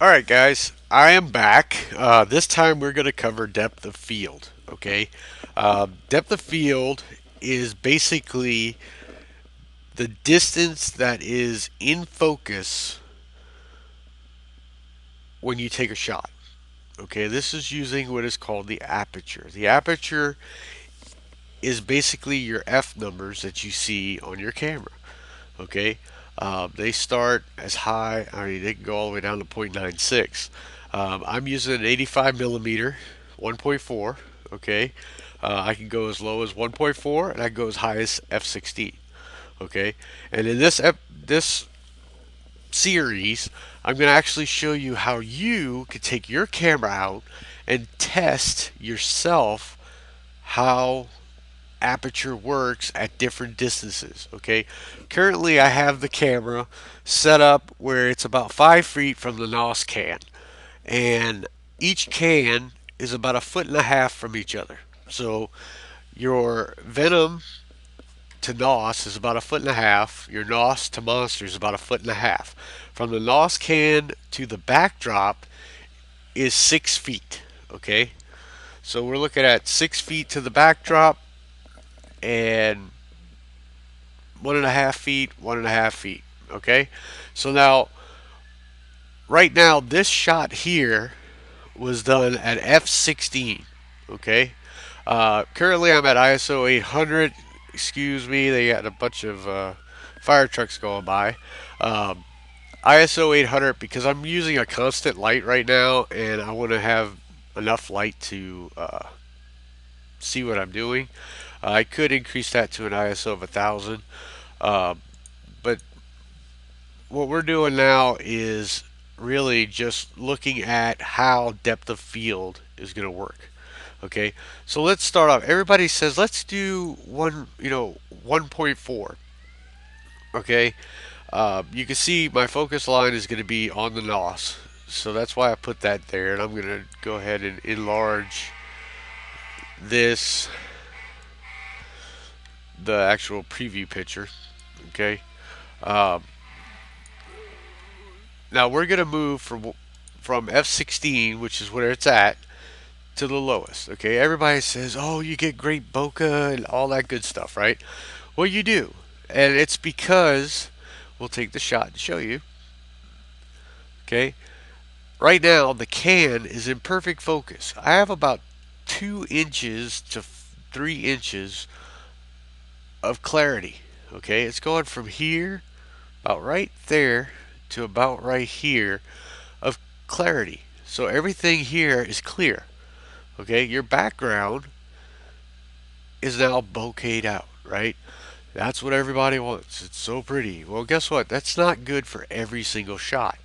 Alright guys, I am back. This time we're going to cover depth of field, okay? Depth of field is basically the distance that is in focus when you take a shot. Okay, this is using what is called the aperture. The aperture is basically your F numbers that you see on your camera. Okay, they start as high, I mean, they can go all the way down to 0.96. I'm using an 85 millimeter 1.4. Okay, I can go as low as 1.4 and I can go as high as f16. Okay, and in this series, I'm going to actually show you how you can take your camera out and test yourself how aperture works at different distances. Okay, currently I have the camera set up where it's about 5 feet from the NOS can, and each can is about a foot and a half from each other. So your Venom to NOS is about a foot and a half. Your NOS to Monster is about a foot and a half. From the NOS can to the backdrop is 6 feet. Okay, so we're looking at 6 feet to the backdrop and 1.5 feet, 1.5 feet. Okay, so now, right now, this shot here was done at f16. Okay, currently I'm at ISO 800. Excuse me, they got a bunch of fire trucks going by. Um, ISO 800 because I'm using a constant light right now, and I want to have enough light to see what I'm doing. I could increase that to an ISO of 1,000. Uh, but what we're doing now is really just looking at how depth of field is going to work. Okay, so let's start off. Everybody says let's do 1.4. Okay, you can see my focus line is going to be on the NOS, so that's why I put that there. And I'm going to go ahead and enlarge this, the actual preview picture. Okay, um, now we're going to move from f16, which is where it's at, to the lowest. Okay, everybody says, "Oh, you get great bokeh and all that good stuff, right?" Well, you do, and it's because we'll take the shot and show you. Okay, right now the can is in perfect focus. I have about 2 inches to 3 inches of clarity. Okay, it's going from here, about right there, to about right here of clarity. So everything here is clear. Okay, your background is now bokeh'd out, right? That's what everybody wants. It's so pretty. Well, guess what? That's not good for every single shot.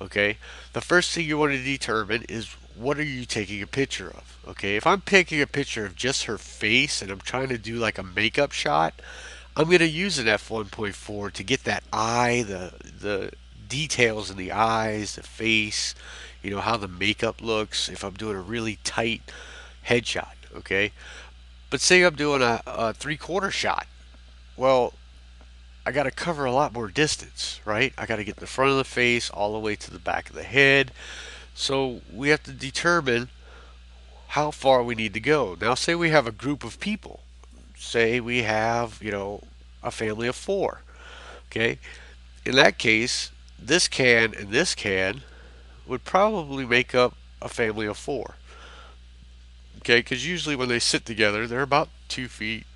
Okay? The first thing you want to determine is what are you taking a picture of? Okay? If I'm taking a picture of just her face and I'm trying to do like a makeup shot, I'm going to use an f1.4 to get that eye, the details in the eyes, the face, how the makeup looks if I'm doing a really tight headshot, okay? But say I'm doing a three-quarter shot. Well, I got to cover a lot more distance, right? I got to get the front of the face all the way to the back of the head. So we have to determine how far we need to go. Now, say we have a group of people. Say we have, a family of four. Okay? In that case, this can and this can would probably make up a family of four. Okay? Because usually when they sit together, they're about 2 feet,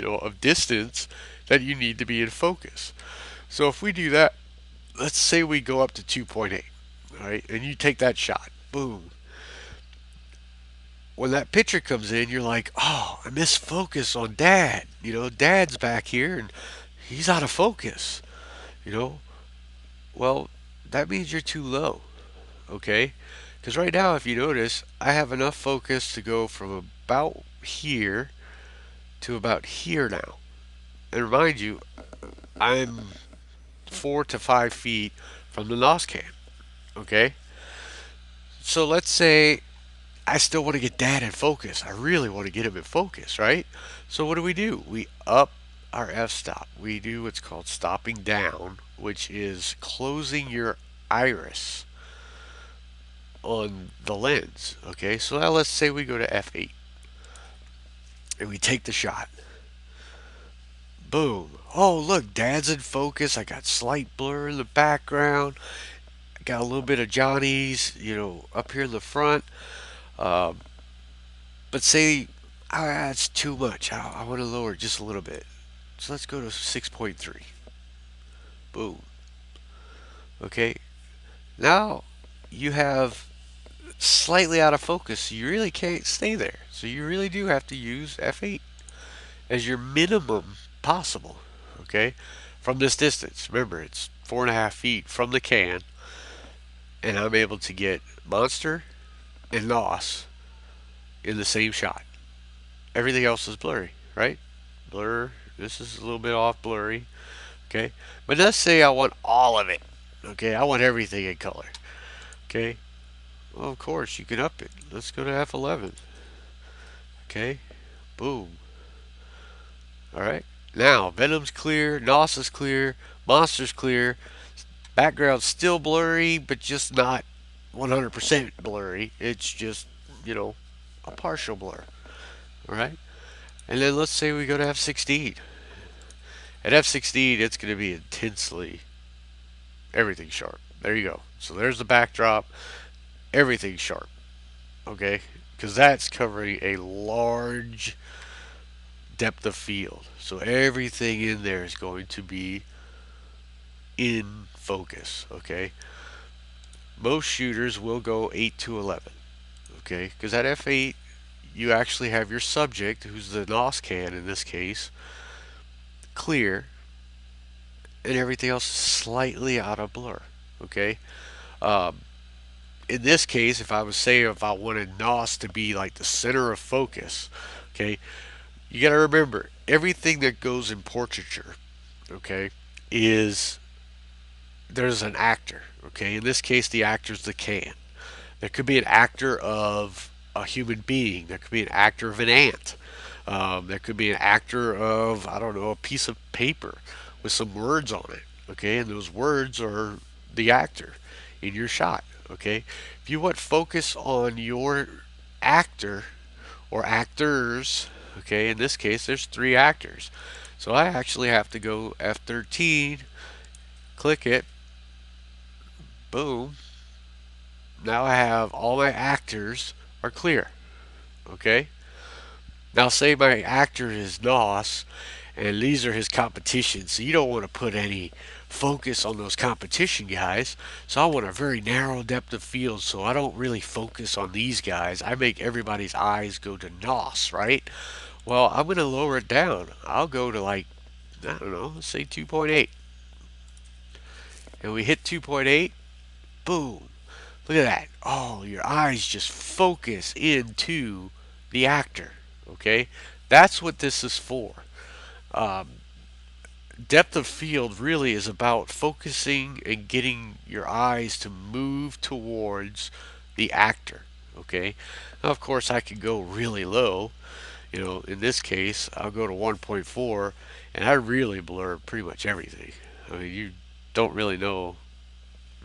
of distance that you need to be in focus. So if we do that, let's say we go up to 2.8, all right, and you take that shot, boom. When that picture comes in, you're like, oh, I missed focus on Dad. Dad's back here and he's out of focus. You know, well, that means you're too low, okay? Because right now, if you notice, I have enough focus to go from about here to about here now. And remind you, I'm 4 to 5 feet from the NOS can, okay? So let's say I still want to get Dad in focus. I really want to get him in focus, right? So what do? We up our f-stop. We do what's called stopping down, which is closing your iris. on the lens. Okay, so now let's say we go to f8 and we take the shot. Boom. Oh, look, Dad's in focus. I got slight blur in the background. I got a little bit of Johnny's, up here in the front. Um, but say, that's too much. I want to lower it just a little bit. So let's go to 6.3. Boom. Okay. Now you have slightly out of focus. You really can't stay there. So you really do have to use f8 as your minimum possible. Okay. From this distance. Remember, it's 4.5 feet from the can, and I'm able to get Monster and Nos in the same shot. Everything else is blurry, right? Blur. This is a little bit off blurry. Okay. But let's say I want all of it. Okay. I want everything in color. Okay. Well, of course, you can up it. Let's go to f11. Okay. Boom. All right. Now, Venom's clear. Nos is clear. Monster's clear. Background's still blurry, but just not 100% blurry. It's just, a partial blur. All right. And then let's say we go to f16. At f16, it's going to be intensely everything sharp. There you go. So there's the backdrop. Everything sharp. Okay? Because that's covering a large depth of field. So everything in there is going to be in focus. Okay? Most shooters will go 8 to 11. Okay? Because at f8, you actually have your subject, who's the NOS can in this case, clear, and everything else is slightly out of blur. Okay? Um, in this case, if I wanted NOS to be like the center of focus, okay, you got to remember everything that goes in portraiture, okay, is there's an actor. Okay, in this case, the actor's the can. There could be an actor of a human being. There could be an actor of an ant. There could be an actor of, I don't know, a piece of paper with some words on it. Okay, and those words are the actor in your shot. Okay, if you want focus on your actor or actors, okay, in this case, there's 3 actors. So I actually have to go F13, click it, boom. Now I have all my actors are clear. Okay, now say my actor is Nos, and these are his competition. So you don't want to put any focus on those competition guys. So I want a very narrow depth of field. So I don't really focus on these guys. I make everybody's eyes go to Nos, right? Well, I'm going to lower it down. I'll go to like, I don't know, let's say 2.8. And we hit 2.8, boom. Look at that. Oh, your eyes just focus into the actor. Okay? That's what this is for. Um, Depth of field really is about focusing and getting your eyes to move towards the actor. Okay? Now, of course, I can go really low. In this case, I'll go to 1.4 and I really blur pretty much everything. I mean, you don't really know.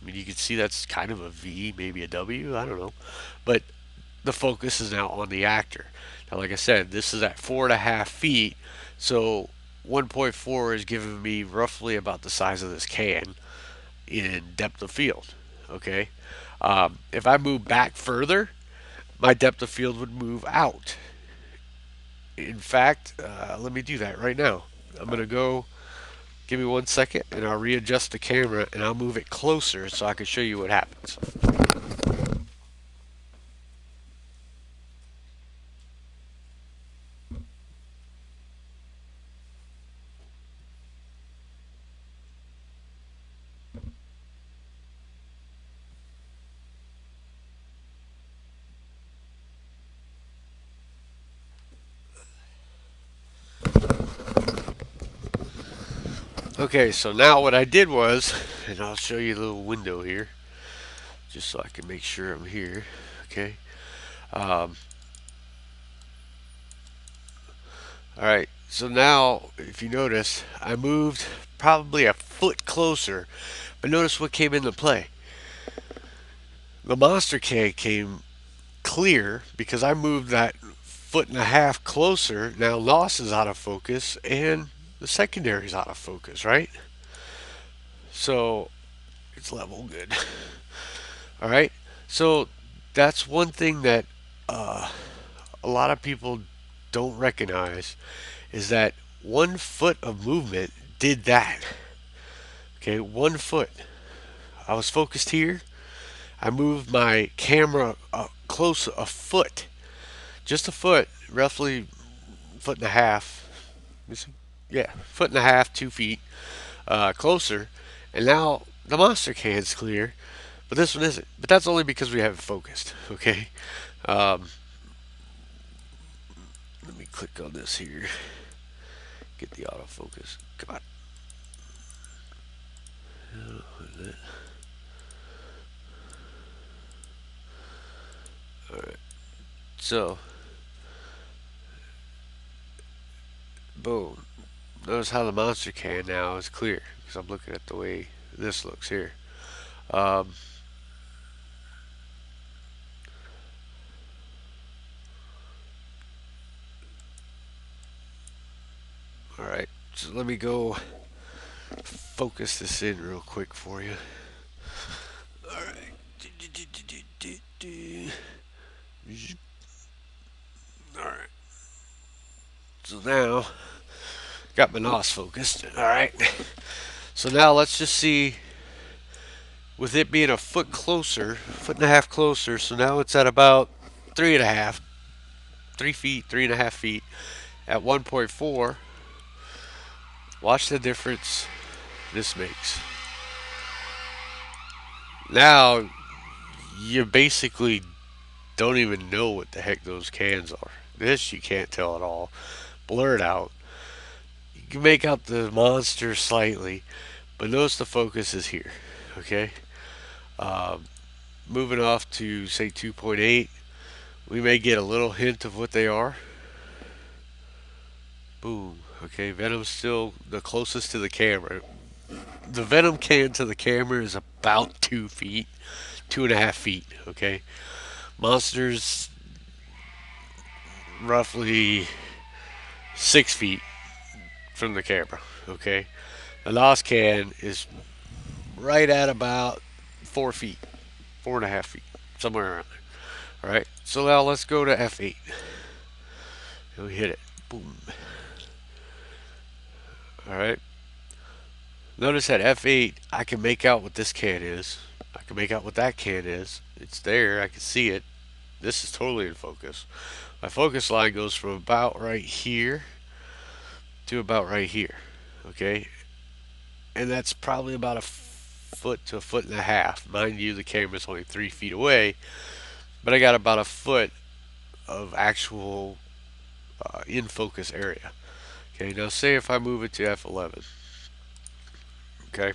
I mean, you can see that's kind of a V, maybe a W, I don't know. But the focus is now on the actor. Now, like I said, this is at 4.5 feet, so 1.4 is giving me roughly about the size of this can in depth of field. Okay, if I move back further, my depth of field would move out. In fact, let me do that right now. I'm gonna go. Give me 1 second, and I'll readjust the camera, and I'll move it closer so I can show you what happens. Okay, so now what I did was, and I'll show you a little window here, just so I can make sure I'm here. Okay. Um, all right. So now, if you notice, I moved probably a foot closer, but notice what came into play. The monster can came clear because I moved that foot and a half closer. Now loss is out of focus and the secondary is out of focus, right? So it's level good. All right. So that's one thing that uh, a lot of people don't recognize is that 1 foot of movement did that. Okay, 1 foot. I was focused here. I moved my camera close a foot, just a foot, roughly foot and a half. Yeah, foot and a half, 2 feet closer, and now the monster can's clear, but this one isn't. But that's only because we haven't focused. Okay. Um, Let me click on this here. Get the autofocus. Come on. All right. So, boom. Notice how the monster can now is clear because I'm looking at the way this looks here. Um, all right. So let me go focus this in real quick for you. All right. All right. So now got my NOS focused. All right. So now let's just see with it being a foot closer, foot and a half closer. So now it's at about 3.5, 3 feet, 3.5 feet at 1.4. Watch the difference this makes. Now you basically don't even know what the heck those cans are. This you can't tell at all. Blur it out. You can make out the monster slightly, but notice the focus is here. Okay. Um, Moving off to say 2.8, we may get a little hint of what they are. Boom. Okay, Venom's still the closest to the camera. The Venom can to the camera is about 2 feet, 2.5 feet. Okay, Monster's roughly 6 feet from the camera. Okay, the Nos can is right at about 4 feet, 4.5 feet, somewhere around there. All right, so now let's go to F8. And we hit it. Boom. All right. Notice at F8, I can make out what this can is. I can make out what that can is. It's there. I can see it. This is totally in focus. My focus line goes from about right here to about right here. Okay? And that's probably about a foot to a foot and a half. Mind you, the camera's only 3 feet away, but I got about a foot of actual in focus area. Okay, now say if I move it to F11. Okay?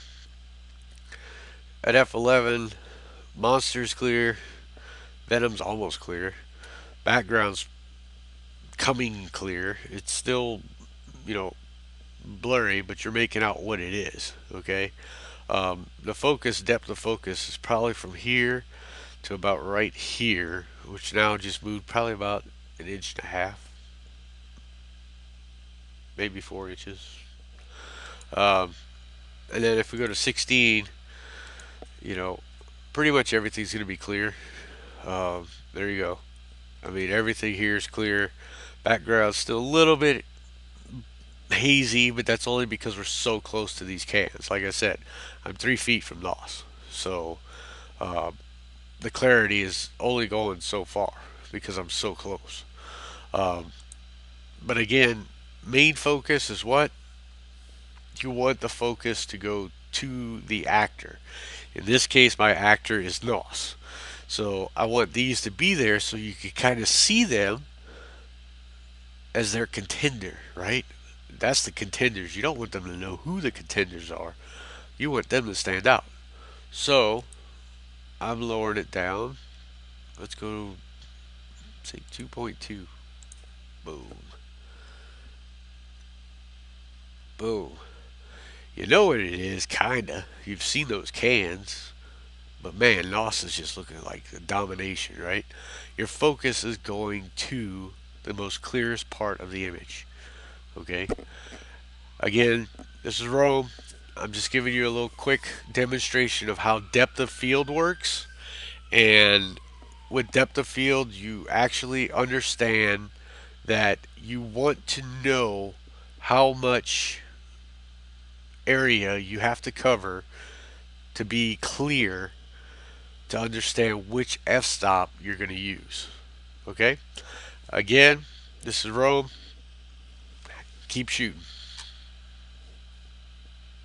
At F11, Monster's clear, Venom's almost clear, background's coming clear. It's still, you know, blurry, but you're making out what it is. Okay. The focus, depth of focus, is probably from here to about right here, which now just moved probably about an inch and a half, maybe 4 inches. Um, and then if we go to 16, you know, pretty much everything's going to be clear. There you go. I mean, everything here is clear. Background's still a little bit hazy, but that's only because we're so close to these cans. Like I said, I'm 3 feet from NOS, so uh, the clarity is only going so far because I'm so close. Um, but again, main focus is what you want the focus to go to the actor. In this case, my actor is NOS, so I want these to be there so you can kind of see them as their contender, right? That's the contenders. You don't want them to know who the contenders are. You want them to stand out. So I'm lowering it down. Let's go say 2.2. Boom. Boom. You know what it is, kinda. You've seen those cans, But man, NOS is just looking like a domination, right? Your focus is going to the most clearest part of the image. Okay? Again, this is Rome. I'm just giving you a little quick demonstration of how depth of field works. And with depth of field, you actually understand that you want to know how much area you have to cover to be clear to understand which f stop you're going to use. Okay? Again, this is Rome. Keep shooting.